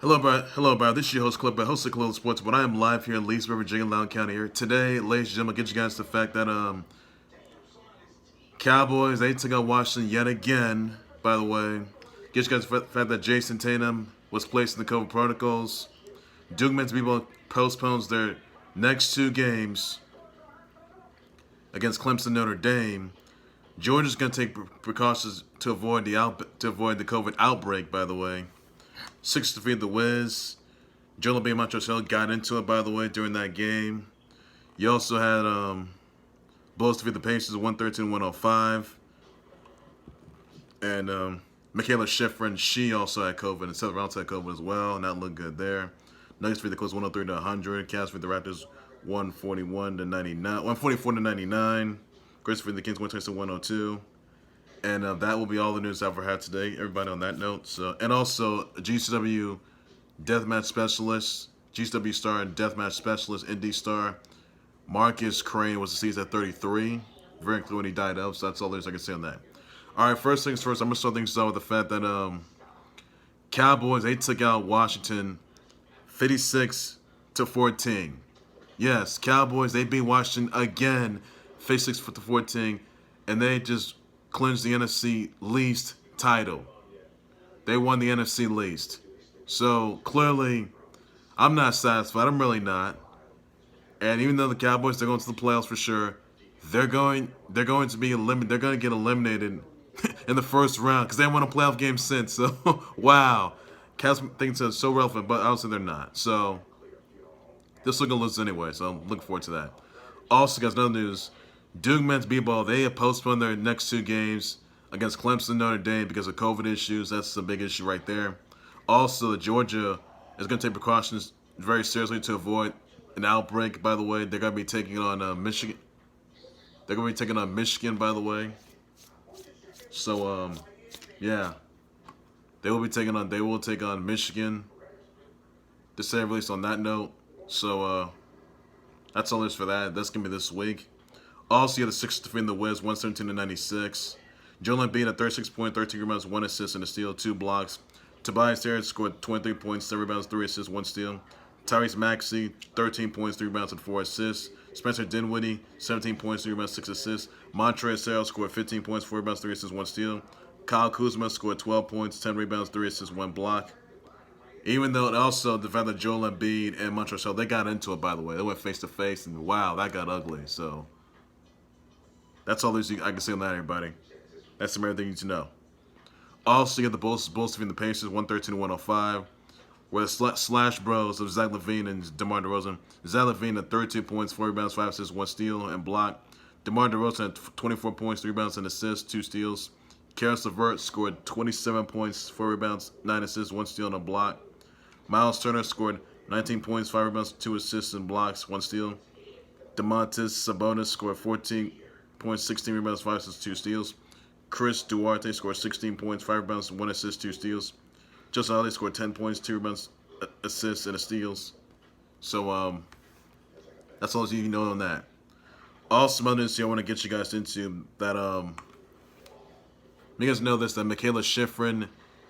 Hello, everybody. This is your host, Clip, host of Club Sports, but I am live here in Leesburg, Virginia, Loudoun County here. Today, ladies and gentlemen, get you guys the fact that Cowboys, they took out Washington yet again, by the way. Get you guys the fact that Jayson Tatum was placed in the COVID protocols. Duke men's people postpones their next two games against Clemson Notre Dame. Georgia's going to take precautions to avoid the COVID outbreak, by the way. 6 to defeat the Wiz. Embiid Montrezl Harrell got into it, by the way, during that game. You also had Bulls defeat the Pacers 113-105. And Mikaela Shiffrin, she also had COVID, and Seth Rounds had COVID as well, and that looked good there. Nuggets defeat the Clippers 103-100. Cavs defeat the Raptors 144-99. Grizzlies defeat the Kings 126-102. And that will be all the news I've ever had today. Everybody on that note. And also, GCW Deathmatch Specialist, GCW Star and Deathmatch Specialist, Indie Star, Marcus Crane was deceased at 33. Very clear when he died of, so that's all there's I can say on that. All right, first things first, I'm going to start things out with the fact that Cowboys, they took out Washington 56-14. Yes, Cowboys, they beat Washington again, 56-14, and they just clinched the NFC least title. They won the NFC least. So clearly, I'm not satisfied. I'm really not. And even though the Cowboys, they're going to the playoffs for sure, they're going to be eliminated. They're going to get eliminated in the first round because they haven't won a playoff game since. So wow, Cavs think it's so relevant, but obviously they're not. So they're still going to lose anyway. So I'm looking forward to that. Also, guys, another news. Duke men's b-ball, they have postponed their next two games against Clemson and Notre Dame because of COVID issues. That's a big issue right there. Also, Georgia is going to take precautions very seriously to avoid an outbreak, by the way. They're going to be taking on Michigan. They're going to be taking on Michigan, by the way. So, yeah. They will take on Michigan, to say at least on that note. So, that's all there is for that. That's going to be this week. Also, you had the Sixers defeating the Wiz 117-96. Joel Embiid had 36 points, 13 rebounds, 1 assist, and a steal, 2 blocks. Tobias Harris scored 23 points, 7 rebounds, 3 assists, 1 steal. Tyrese Maxey, 13 points, 3 rebounds, and 4 assists. Spencer Dinwiddie, 17 points, 3 rebounds, 6 assists. Montrezl Harrell scored 15 points, 4 rebounds, 3 assists, 1 steal. Kuzma scored 12 points, 10 rebounds, 3 assists, 1 block. Even though also the fact that Joel Embiid and Montrezl Harrell, they got into it, by the way. They went face to face, and wow, that got ugly. So that's all I can say on that, everybody. That's everything you need to know. Also, you got the Bulls defeating the Pacers 113-105, where the slash bros of Zach Levine and DeMar DeRozan. Zach Levine had 32 points, 4 rebounds, 5 assists, 1 steal, and block. DeMar DeRozan had 24 points, 3 rebounds, and assists, 2 steals. Caris Levert scored 27 points, 4 rebounds, 9 assists, 1 steal, and a block. Myles Turner scored 19 points, 5 rebounds, 2 assists, and blocks, 1 steal. Domantas Sabonis scored 14 points, 16 rebounds, 5 assists, 2 steals. Duarte scored 16 points, 5 rebounds, 1 assist, 2 steals. Justin Holiday scored 10 points, 2 rebounds, assists, and a steals. So, that's all you know on that. Also, some other news I want to get you guys into that, you guys know this, that Mikaela Shiffrin,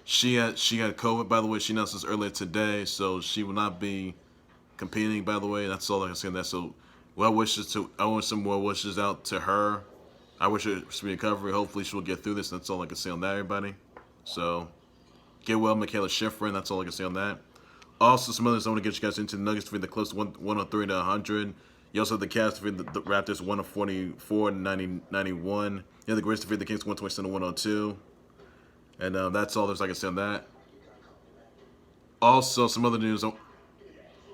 she had COVID, by the way. She announced this earlier today, so she will not be competing, by the way. That's all I can say on that. So, I want some more wishes out to her. I wish her speedy recovery. Hopefully she will get through this. That's all I can say on that, everybody. So, get well, Mikaela Shiffrin. That's all I can say on that. Also, some others I want to get you guys into. The Nuggets defeat the Clippers 103-100. You also have the Cavs defeat the Raptors 144-91. You have the Grizzlies defeat the Kings 127-102. And that's all there's I can say on that. Also, some other news. I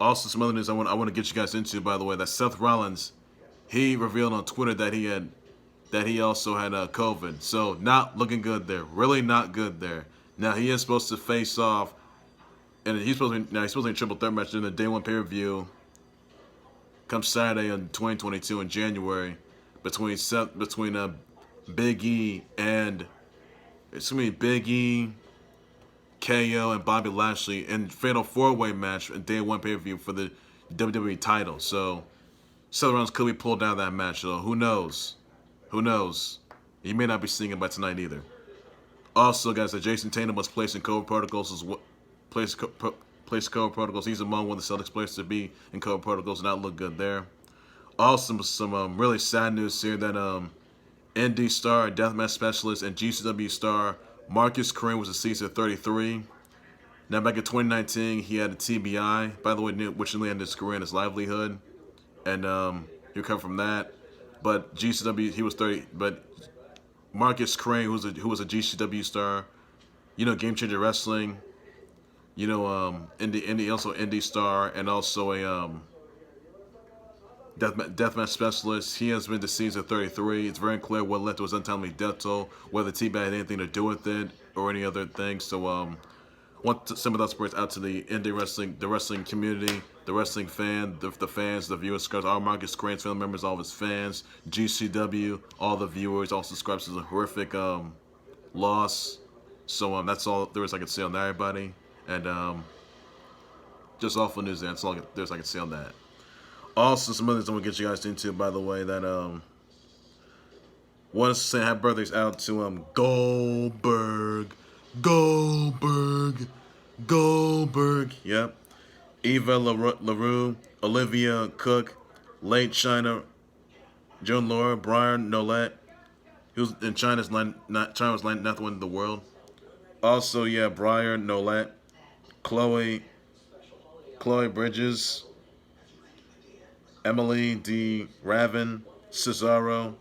want to get you guys into, by the way, that Seth Rollins, he revealed on Twitter that he also had COVID. So not looking good there. Really not good there. Now he is supposed to face off, and he's supposed to be in a triple threat match during the Day 1 pay-per-view come Saturday in 2022 in January between Big E and Big E, KO, and Bobby Lashley in Fatal 4-Way match in Day 1 pay-per-view for the WWE title. So Seth Rollins could be pulled out of that match. So who knows? Who knows? He may not be seeing it by tonight either. Also, guys, that Jayson Tatum was placed in COVID protocols plays COVID protocols. He's among one of the Celtics players to be in COVID protocols, and that looked good there. Also, some really sad news here that ND star, deathmatch specialist, and GCW star Marcus Kareem was deceased at 33. Now, back in 2019, he had a TBI, by the way, which nearly ended his career and his livelihood, and he recovered from that. But GCW, he was 30. But Marcus Kareem, who was a GCW star, Game Changer Wrestling, also indie star, and also a deathmatch specialist. He has been deceased at 33. It's very unclear what led to his untimely death toll, whether TBI had anything to do with it or any other thing. So, want to send those words out to the indie wrestling, the wrestling community, the wrestling fan, the fans, the viewers, all Marcus Kareem's family members, all of his fans, GCW, all the viewers, all subscribers. It's a horrific loss. So that's all there is I can say on that, everybody. And just awful news there. That's all there's I can say on that. Also, some others I'm gonna get you guys into, by the way, that want to say happy birthdays out to Goldberg. Yep. Eva LaRue, Olivia Cook, Late China, Joan Laura, Brian Nolette. He was in China was ninth one in the world. Also, yeah, Brian Nolette, Chloe Bridges, Emily D. Raven, Cesaro,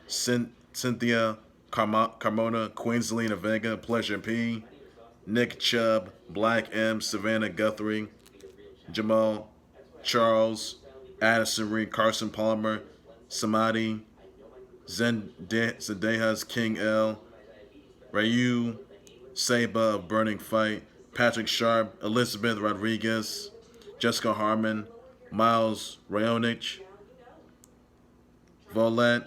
Cynthia Carmona, Queen Zelina Vega, Pleasure P, Nick Chubb, Black M, Savannah Guthrie, Jamal Charles, Addison Reed, Carson Palmer, Samadhi, Zendejas King L, Ryu Saba of Burning Fight, Patrick Sharp, Elizabeth Rodriguez, Jessica Harmon, Miles Raonic, Volette,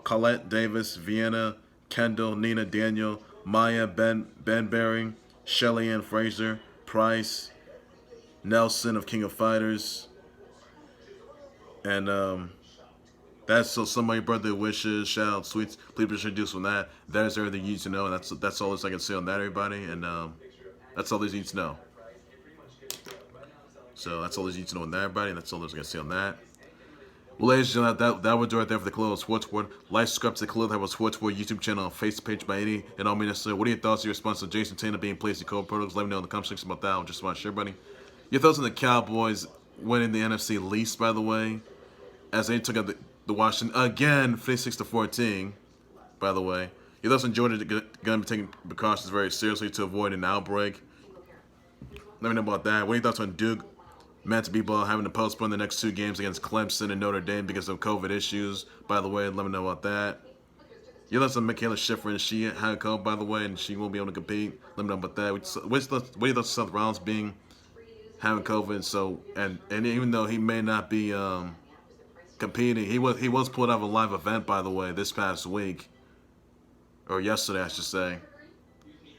Colette Davis, Vienna, Kendall, Nina Daniel, Maya Benberry, Shelly Ann Fraser, Price, Nelson of King of Fighters, and that's so some of your birthday wishes, shout out, sweets. Please be sure to do from that. That is everything you need to know, and that's all I can say on that, everybody. And that's all there's you need to know. So that's all there's you need to know on that, everybody. And that's all there's I can say on that. Well, ladies and gentlemen, that would do right there for the Khalil Sports Board. Like, subscribe to the Khalil Sports Board YouTube channel and Facebook page by any and all means necessary. What are your thoughts and your response to Jayson Tatum being placed in COVID protocols? Let me know in the comment section about that. I'll just want to share, buddy. Your thoughts on the Cowboys winning the NFC least, by the way, as they took out the Washington again, 56-14. By the way, your thoughts on Georgia going to be taking precautions very seriously to avoid an outbreak. Let me know about that. What are your thoughts on Duke? Meant to be ball having to postpone the next two games against Clemson and Notre Dame because of COVID issues. By the way, let me know about that. Your thoughts on Mikaela Shiffrin? She had COVID, by the way, and she won't be able to compete. Let me know about that. What are your thoughts on Seth Rollins having COVID? So and even though he may not be competing, he was pulled out of a live event, by the way, this past week or yesterday, I should say.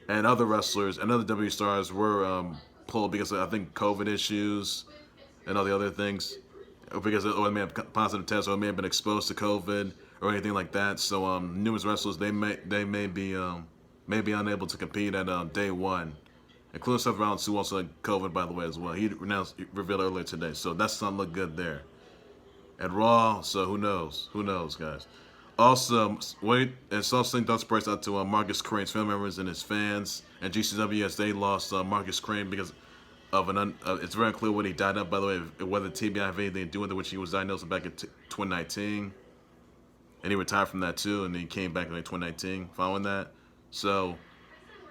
And other wrestlers and other W stars were pulled because of, I think, COVID issues and all the other things, because it may have positive tests or it may have been exposed to COVID or anything like that. So numerous wrestlers they may be unable to compete at day one, including Seth Rollins, who also had COVID, by the way, as well. He revealed earlier today, so that's not look good there. At Raw, so who knows? Who knows, guys? Also, sending thoughts prayers out to Marcus Kareem's family members and his fans, and GCW as they lost Marcus Kareem because of it's very unclear what he died of, by the way, whether TBI have anything to do with it, which he was diagnosed back in 2019. And he retired from that too, and then he came back in 2019 following that. So,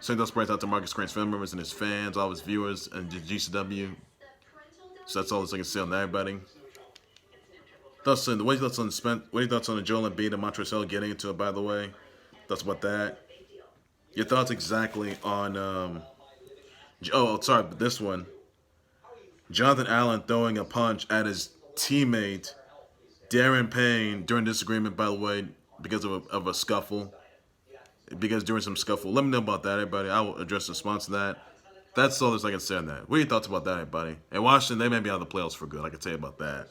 sending those prayers out to Marcus Kareem's family members and his fans, all his viewers, and GCW. So that's all I can say on that, everybody. What are your thoughts on the Joel Embiid and Montrezl Harrell getting into it, by the way? Thoughts about that? Your thoughts exactly on this one. Jonathan Allen throwing a punch at his teammate Darren Payne during disagreement, by the way, because of a scuffle. Because during some scuffle. Let me know about that, everybody. I will address the response to that. That's all I can say on that. What are your thoughts about that, everybody? And Washington, they may be out of the playoffs for good. I can tell you about that.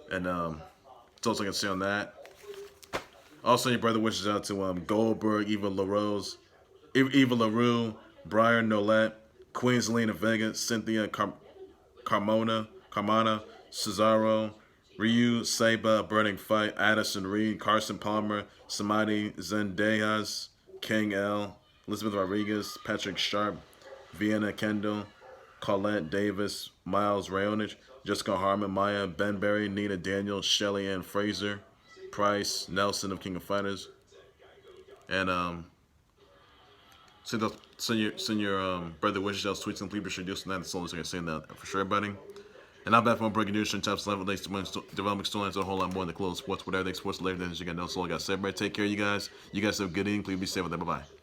And that's all I can say on that. Also, your brother wishes out to Goldberg, Eva LaRue, Brian Nolette, Queens Lena Vega, Cynthia Carmona, Cesaro, Ryu, Saba, Burning Fight, Addison Reed, Carson Palmer, Samadi Zendejas, King L, Elizabeth Rodriguez, Patrick Sharp, Vienna Kendall, Colette Davis, Miles Raonic, Jessica Harmon, Maya Benberry, Nina Daniels, Shelly Ann Fraser, Price, Nelson of King of Fighters, and send your brother wishes out, tweets, and please be sure to do that. That's all I'm saying that for sure, buddy. And I'm back from breaking news and top level development storylines, a whole lot more in the close sports, whatever they sports later than you got. That's all I got to say. Take care, you guys. You guys have a good evening. Please be safe with that. Bye bye.